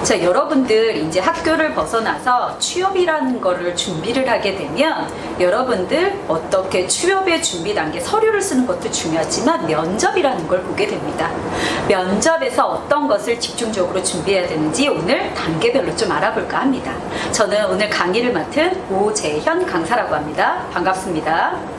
자, 여러분들 이제 학교를 벗어나서 취업이라는 거를 준비를 하게 되면 여러분들 어떻게 취업의 준비 단계 서류를 쓰는 것도 중요하지만 면접이라는 걸 보게 됩니다. 면접에서 어떤 것을 집중적으로 준비해야 되는지 오늘 단계별로 좀 알아볼까 합니다. 저는 오늘 강의를 맡은 오재현 강사라고 합니다. 반갑습니다.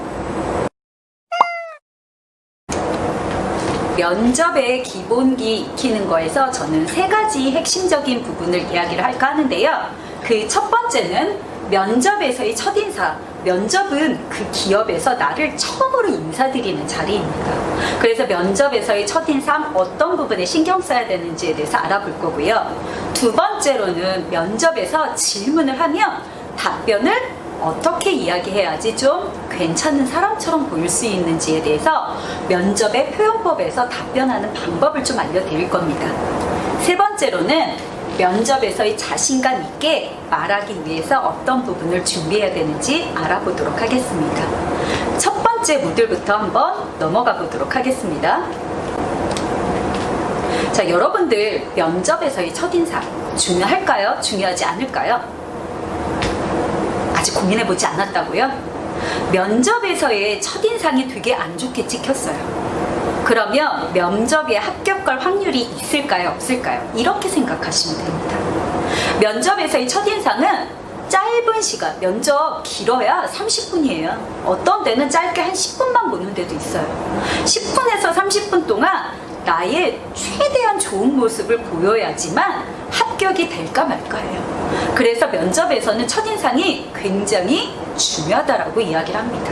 면접의 기본기 익히는 거에서 저는 3가지 핵심적인 부분을 이야기를 할까 하는데요. 그 첫 번째는 면접에서의 첫인상. 면접은 그 기업에서 나를 처음으로 인사드리는 자리입니다. 그래서 면접에서의 첫인상 어떤 부분에 신경 써야 되는지에 대해서 알아볼 거고요. 두 번째로는 면접에서 질문을 하면 답변을 어떻게 이야기해야지 좀 괜찮은 사람처럼 보일 수 있는지에 대해서 면접의 표현법에서 답변하는 방법을 좀 알려드릴 겁니다. 세 번째로는 면접에서의 자신감 있게 말하기 위해서 어떤 부분을 준비해야 되는지 알아보도록 하겠습니다. 첫 번째 모듈부터 한번 넘어가 보도록 하겠습니다. 자, 여러분들 면접에서의 첫인상 중요할까요? 중요하지 않을까요? 아직 고민해보지 않았다고요? 면접에서의 첫인상이 되게 안 좋게 찍혔어요. 그러면 면접에 합격할 확률이 있을까요? 없을까요? 이렇게 생각하시면 됩니다. 면접에서의 첫인상은 짧은 시간, 면접 길어야 30분이에요. 어떤 데는 짧게 한 10분만 보는 데도 있어요. 10분에서 30분 동안 나의 최대한 좋은 모습을 보여야지만 합격이 될까 말까예요. 그래서 면접에서는 첫인상이 굉장히 중요하다라고 이야기를 합니다.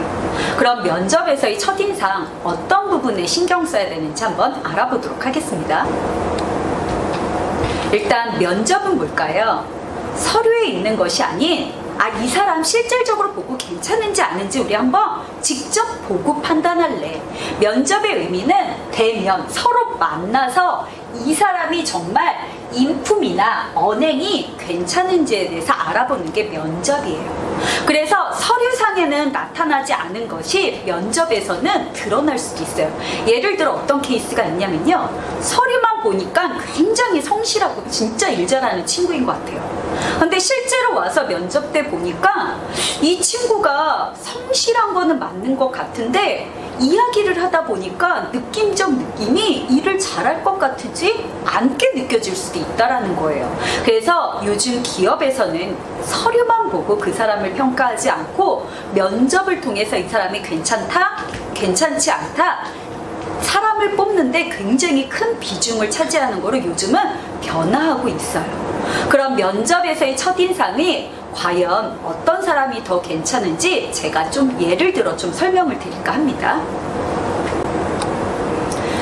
그럼 면접에서의 첫인상 어떤 부분에 신경 써야 되는지 한번 알아보도록 하겠습니다. 일단 면접은 뭘까요? 서류에 있는 것이 아닌 이 사람 실질적으로 보고 괜찮은지 아닌지 우리 한번 직접 보고 판단할래. 면접의 의미는 대면, 서로 만나서 이 사람이 정말 인품이나 언행이 괜찮은지에 대해서 알아보는 게 면접이에요. 그래서 서류상에는 나타나지 않은 것이 면접에서는 드러날 수도 있어요. 예를 들어 어떤 케이스가 있냐면요. 서류만 보니까 굉장히 성실하고 진짜 일 잘하는 친구인 것 같아요. 근데 실제로 와서 면접 때 보니까 이 친구가 성실한 거는 맞는 것 같은데 이야기를 하다 보니까 느낌적 느낌이 일을 잘할 것 같지 않게 느껴질 수도 있다라는 거예요. 그래서 요즘 기업에서는 서류만 보고 그 사람을 평가하지 않고 면접을 통해서 이 사람이 괜찮다, 괜찮지 않다, 사람을 뽑는데 굉장히 큰 비중을 차지하는 거로 요즘은 변화하고 있어요. 그럼 면접에서의 첫인상이 과연 어떤 사람이 더 괜찮은지 제가 좀 예를 들어 좀 설명을 드릴까 합니다.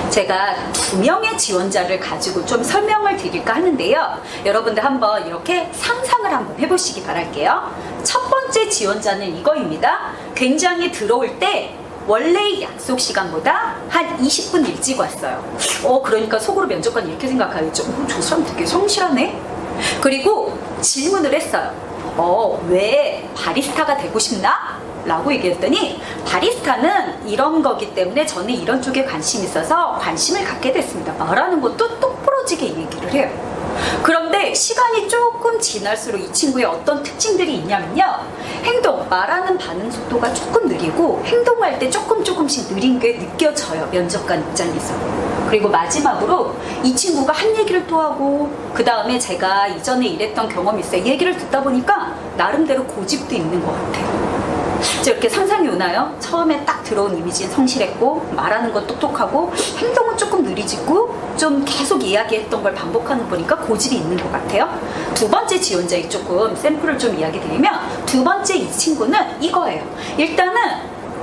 제가 2명의 지원자를 가지고 좀 설명을 드릴까 하는데요. 여러분들 한번 이렇게 상상을 한번 해보시기 바랄게요. 첫 번째 지원자는 이거입니다. 굉장히 들어올 때 원래 약속 시간보다 한 20분 일찍 왔어요. 그러니까 속으로 면접관이 이렇게 생각하겠죠. 저 사람 되게 성실하네? 그리고 질문을 했어요. 왜 바리스타가 되고 싶나? 라고 얘기했더니 바리스타는 이런 거기 때문에 저는 이런 쪽에 관심이 있어서 관심을 갖게 됐습니다. 말하는 것도 똑부러지게 얘기를 해요. 그런데 시간이 조금 지날수록 이 친구의 어떤 특징들이 있냐면요. 말하는 반응 속도가 조금 느리고 행동할 때 조금씩 느린 게 느껴져요. 면접관 입장에서. 그리고 마지막으로 이 친구가 한 얘기를 또 하고 그 다음에 제가 이전에 일했던 경험이 있어요. 얘기를 듣다 보니까 나름대로 고집도 있는 것 같아요. 이렇게 상상이 오나요? 처음에 딱 들어온 이미지는 성실했고 말하는 건 똑똑하고 행동은 조금 느리지고 좀 계속 이야기했던 걸 반복하는 보니까 고집이 있는 것 같아요. 두 번째 지원자에 조금 샘플을 좀 이야기 드리면 두 번째 이 친구는 이거예요. 일단은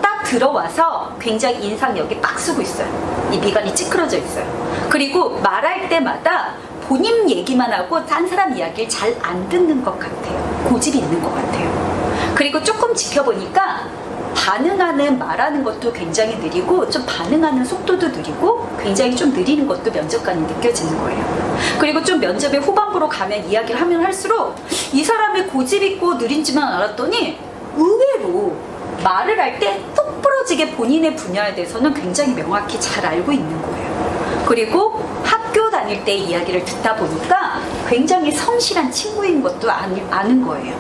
딱 들어와서 굉장히 인상력이 빡 쓰고 있어요. 이 미간이 찌그러져 있어요. 그리고 말할 때마다 본인 얘기만 하고 딴 사람 이야기를 잘 안 듣는 것 같아요. 고집이 있는 것 같아요. 그리고 조금 지켜보니까 반응하는 말하는 것도 굉장히 느리고 좀 반응하는 속도도 느리고 굉장히 좀 느리는 것도 면접관이 느껴지는 거예요. 그리고 좀 면접의 후반부로 가면 이야기를 하면 할수록 이 사람의 고집 있고 느린지만 알았더니 의외로 말을 할 때 똑부러지게 본인의 분야에 대해서는 굉장히 명확히 잘 알고 있는 거예요. 그리고 학교 다닐 때 이야기를 듣다 보니까 굉장히 성실한 친구인 것도 아는 거예요.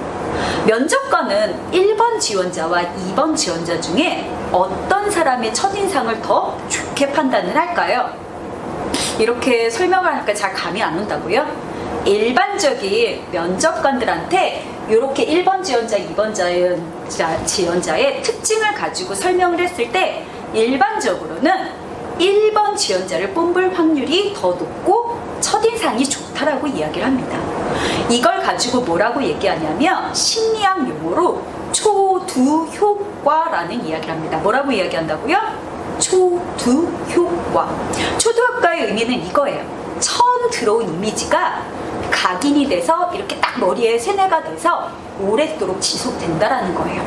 면접관은 1번 지원자와 2번 지원자 중에 어떤 사람의 첫인상을 더 좋게 판단을 할까요? 이렇게 설명을 하니까 잘 감이 안 온다고요? 일반적인 면접관들한테 이렇게 1번 지원자, 2번 지원자의 특징을 가지고 설명을 했을 때 일반적으로는 1번 지원자를 뽑을 확률이 더 높고 첫인상이 좋다라고 이야기를 합니다. 이걸 가지고 뭐라고 얘기하냐면 심리학 용어로 초두효과라는 이야기를 합니다. 뭐라고 이야기한다고요? 초두효과. 초두효과의 의미는 이거예요. 처음 들어온 이미지가 각인이 돼서 이렇게 딱 머리에 세뇌가 돼서 오랫도록 지속된다라는 거예요.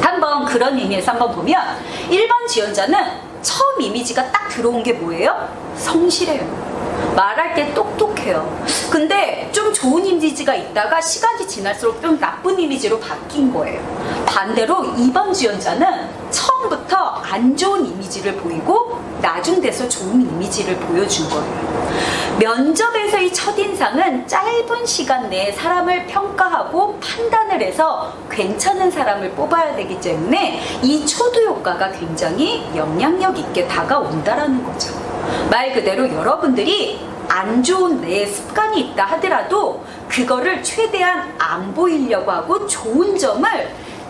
한번 그런 의미에서 한번 보면 1번 지원자는 처음 이미지가 딱 들어온 게 뭐예요? 성실해요. 말할 때 똑똑해요. 근데 좀 좋은 이미지가 있다가 시간이 지날수록 좀 나쁜 이미지로 바뀐 거예요. 반대로 2번 지원자는 처음부터 안 좋은 이미지를 보이고 나중 돼서 좋은 이미지를 보여준 거예요. 면접에서의 첫인상은 짧은 시간 내에 사람을 평가하고 판단을 해서 괜찮은 사람을 뽑아야 되기 때문에 이 초두 효과가 굉장히 영향력 있게 다가온다라는 거죠. 말 그대로 여러분들이 안 좋은 내 습관이 있다 하더라도 그거를 최대한 안 보이려고 하고 좋은 점을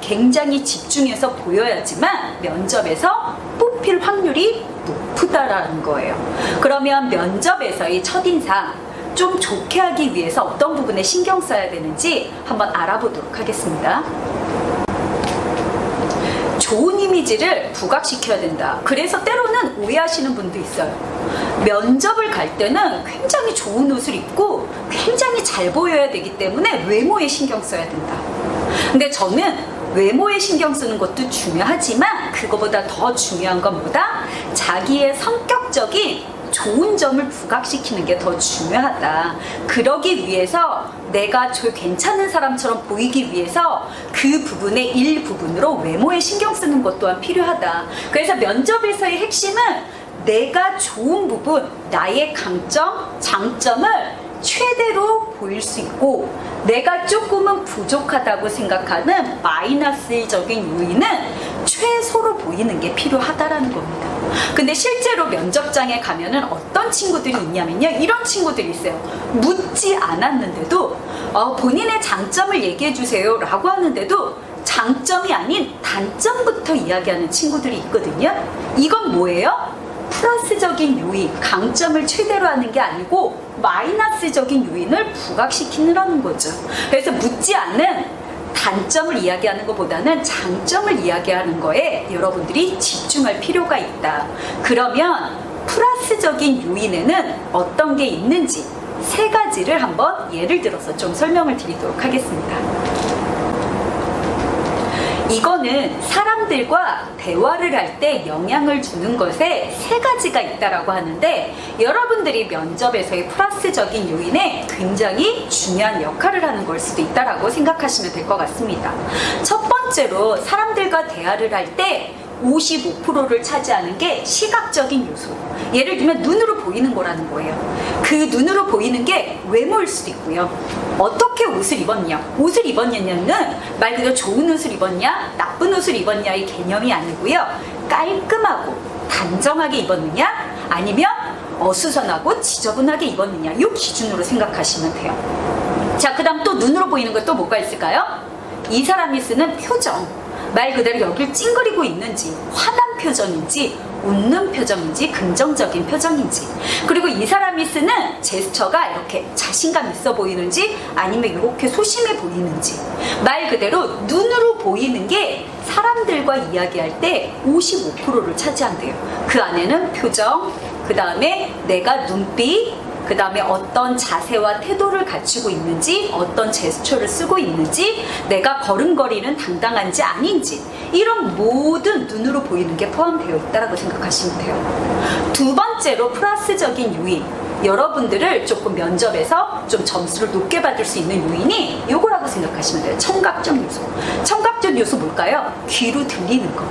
굉장히 집중해서 보여야지만 면접에서 뽑힐 확률이 높다라는 거예요. 그러면 면접에서의 첫인상 좀 좋게 하기 위해서 어떤 부분에 신경 써야 되는지 한번 알아보도록 하겠습니다. 좋은 이미지를 부각시켜야 된다. 그래서 때로는 오해하시는 분도 있어요. 면접을 갈 때는 굉장히 좋은 옷을 입고 굉장히 잘 보여야 되기 때문에 외모에 신경 써야 된다. 근데 저는 외모에 신경 쓰는 것도 중요하지만 그거보다 더 중요한 건 뭐다? 자기의 성격적인 좋은 점을 부각시키는 게 더 중요하다. 그러기 위해서 내가 괜찮은 사람처럼 보이기 위해서 그 부분의 일부분으로 외모에 신경 쓰는 것 또한 필요하다. 그래서 면접에서의 핵심은 내가 좋은 부분, 나의 강점, 장점을 최대로 보일 수 있고 내가 조금은 부족하다고 생각하는 마이너스적인 요인은 최소로 보이는 게 필요하다라는 겁니다. 근데 실제로 면접장에 가면은 어떤 친구들이 있냐면요, 이런 친구들이 있어요. 묻지 않았는데도 본인의 장점을 얘기해 주세요 라고 하는데도 장점이 아닌 단점부터 이야기하는 친구들이 있거든요. 이건 뭐예요? 플러스적인 요인, 강점을 최대로 하는 게 아니고 마이너스적인 요인을 부각시키느라는 거죠. 그래서 묻지 않는 단점을 이야기하는 것보다는 장점을 이야기하는 거에 여러분들이 집중할 필요가 있다. 그러면 플러스적인 요인에는 어떤 게 있는지 3가지를 한번 예를 들어서 좀 설명을 드리도록 하겠습니다. 이거는 사람들과 대화를 할 때 영향을 주는 것에 3가지가 있다라고 하는데 여러분들이 면접에서의 플러스적인 요인에 굉장히 중요한 역할을 하는 걸 수도 있다라고 생각하시면 될 것 같습니다. 첫 번째로 사람들과 대화를 할 때 55%를 차지하는 게 시각적인 요소. 예를 들면 눈으로 보이는 거라는 거예요. 그 눈으로 보이는 게 외모일 수도 있고요. 어떻게 옷을 입었냐? 옷을 입었냐는 말 그대로 좋은 옷을 입었냐? 나쁜 옷을 입었냐의 개념이 아니고요. 깔끔하고 단정하게 입었느냐? 아니면 어수선하고 지저분하게 입었느냐? 이 기준으로 생각하시면 돼요. 자, 그 다음 또 눈으로 보이는 것 또 뭐가 있을까요? 이 사람이 쓰는 표정. 말 그대로 여길 찡그리고 있는지, 화난 표정인지, 웃는 표정인지, 긍정적인 표정인지, 그리고 이 사람이 쓰는 제스처가 이렇게 자신감 있어 보이는지 아니면 이렇게 소심해 보이는지, 말 그대로 눈으로 보이는 게 사람들과 이야기할 때 55%를 차지한대요. 그 안에는 표정, 그 다음에 내가 눈빛, 그 다음에 어떤 자세와 태도를 갖추고 있는지, 어떤 제스처를 쓰고 있는지, 내가 걸음걸이는 당당한지 아닌지, 이런 모든 눈으로 보이는 게 포함되어 있다고 생각하시면 돼요. 두 번째로 플러스적인 요인. 여러분들을 조금 면접에서 좀 점수를 높게 받을 수 있는 요인이 요거라고 생각하시면 돼요. 청각적 요소. 청각적 요소 뭘까요? 귀로 들리는 거.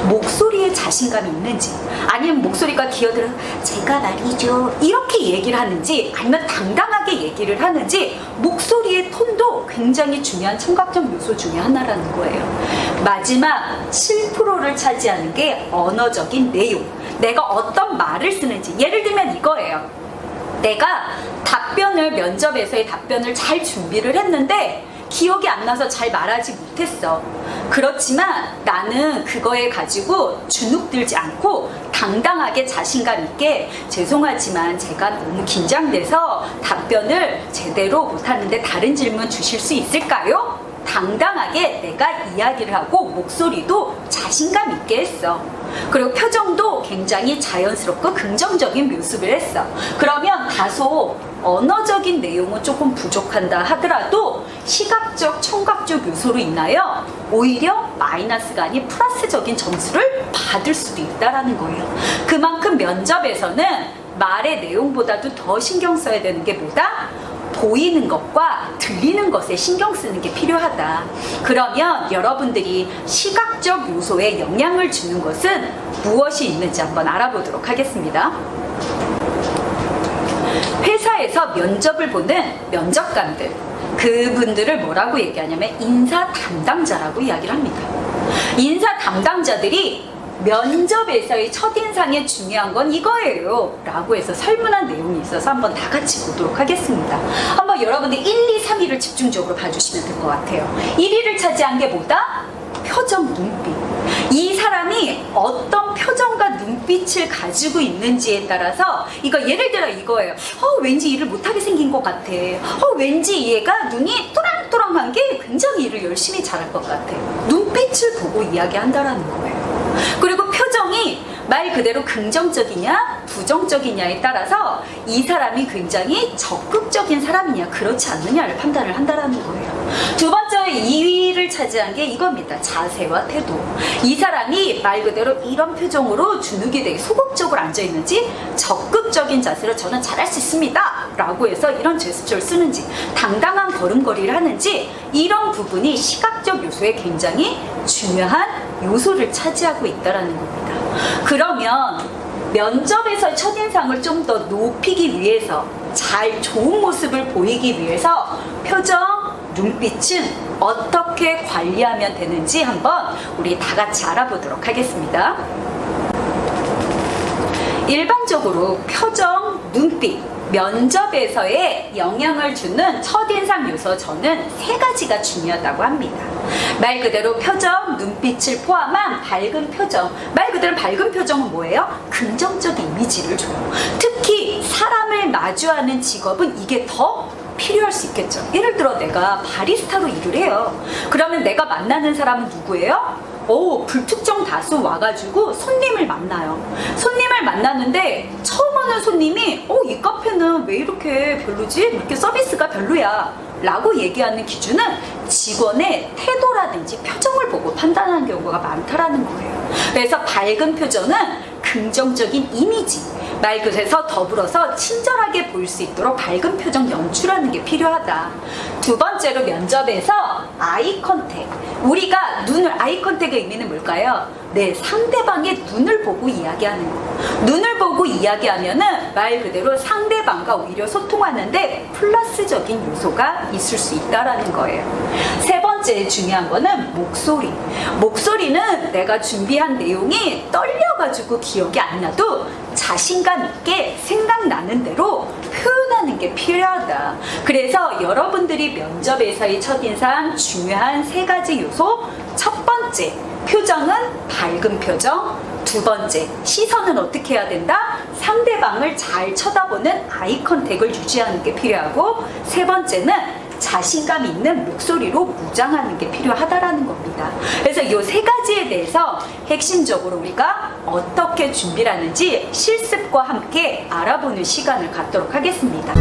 목소리에 자신감이 있는지, 아니면 목소리가 기어들어 제가 말이죠 이렇게 얘기를 하는지, 아니면 당당하게 얘기를 하는지, 목소리의 톤도 굉장히 중요한 청각적 요소 중에 하나라는 거예요. 마지막 7%를 차지하는 게 언어적인 내용. 내가 어떤 말을 쓰는지. 예를 들면 이거예요. 내가 면접에서의 답변을 잘 준비를 했는데 기억이 안 나서 잘 말하지 못했어. 그렇지만 나는 그거에 가지고 주눅들지 않고 당당하게 자신감 있게 죄송하지만 제가 너무 긴장돼서 답변을 제대로 못하는데 다른 질문 주실 수 있을까요? 당당하게 내가 이야기를 하고 목소리도 자신감 있게 했어. 그리고 표정도 굉장히 자연스럽고 긍정적인 모습을 했어. 그러면 다소 언어적인 내용은 조금 부족한다 하더라도 시각적, 청각적 요소로 인하여 오히려 마이너스가 아닌 플러스적인 점수를 받을 수도 있다는 거예요. 그만큼 면접에서는 말의 내용보다도 더 신경 써야 되는 게 뭐다? 보이는 것과 들리는 것에 신경 쓰는 게 필요하다. 그러면 여러분들이 시각적 요소에 영향을 주는 것은 무엇이 있는지 한번 알아보도록 하겠습니다. 회사에서 면접을 보는 면접관들, 그분들을 뭐라고 얘기하냐면 인사 담당자라고 이야기를 합니다. 인사 담당자들이 면접에서의 첫인상에 중요한 건 이거예요 라고 해서 설문한 내용이 있어서 한번 다 같이 보도록 하겠습니다. 한번 여러분들 1, 2, 3위를 집중적으로 봐주시면 될 것 같아요. 1위를 차지한 게 뭐다? 표정, 눈빛. 이 사람이 어떤 표정과 눈빛을 가지고 있는지에 따라서, 이거 예를 들어 이거예요. 왠지 일을 못하게 생긴 것 같아. 왠지 얘가 눈이 또랑또랑한 게 굉장히 일을 열심히 잘할 것 같아. 눈빛을 보고 이야기한다라는 거예요. 그리고 표정이 말 그대로 긍정적이냐 부정적이냐에 따라서 이 사람이 굉장히 적극적인 사람이냐 그렇지 않느냐를 판단을 한다는 거예요. 두 번째 2위를 차지한 게 이겁니다. 자세와 태도. 이 사람이 말 그대로 이런 표정으로 주눅이 되게 소극적으로 앉아있는지, 적극적인 자세로 저는 잘할 수 있습니다 라고 해서 이런 제스처를 쓰는지, 당당한 걸음걸이를 하는지, 이런 부분이 시각적 요소에 굉장히 중요한 요소를 차지하고 있다는 겁니다. 그러면 면접에서 첫인상을 좀 더 높이기 위해서, 좋은 모습을 보이기 위해서 표정, 눈빛은 어떻게 관리하면 되는지 한번 우리 다 같이 알아보도록 하겠습니다. 일반적으로 표정, 눈빛, 면접에서의 영향을 주는 첫인상 요소, 저는 3가지가 중요하다고 합니다. 말 그대로 표정, 눈빛을 포함한 밝은 표정. 말 그대로 밝은 표정은 뭐예요? 긍정적인 이미지를 줘요. 특히 사람을 마주하는 직업은 이게 더 필요할 수 있겠죠. 예를 들어 내가 바리스타로 일을 해요. 그러면 내가 만나는 사람은 누구예요? 불특정 다수 와가지고 손님을 만나요. 손님을 만나는데 처음 오는 손님이 이 카페는 왜 이렇게 별로지? 이렇게 서비스가 별로야 라고 얘기하는 기준은 직원의 태도라든지 표정을 보고 판단하는 경우가 많다라는 거예요. 그래서 밝은 표정은 긍정적인 이미지, 말 그대로 더불어서 친절하게 보일 수 있도록 밝은 표정 연출하는 게 필요하다. 두 번째로 면접에서 아이 컨택. 우리가 아이 컨택의 의미는 뭘까요? 상대방의 눈을 보고 이야기하는 거. 눈을 보고 이야기하면은 말 그대로 상대방과 오히려 소통하는데 플러스적인 요소가 있을 수 있다라는 거예요. 세 번째 중요한 거는 목소리. 목소리는 내가 준비한 내용이 떨려가지고 기억이 안 나도 자신감 있게 생각나는 대로 표현하는 게 필요하다. 그래서 여러분들이 면접에서의 첫인상 중요한 3가지 요소. 첫 번째, 표정은 밝은 표정. 두 번째, 시선은 어떻게 해야 된다? 상대방을 잘 쳐다보는 아이 컨택을 유지하는 게 필요하고, 세 번째는 자신감 있는 목소리로 무장하는 게 필요하다라는 겁니다. 그래서 이 3가지에 대해서 핵심적으로 우리가 어떻게 준비를 하는지 실습과 함께 알아보는 시간을 갖도록 하겠습니다.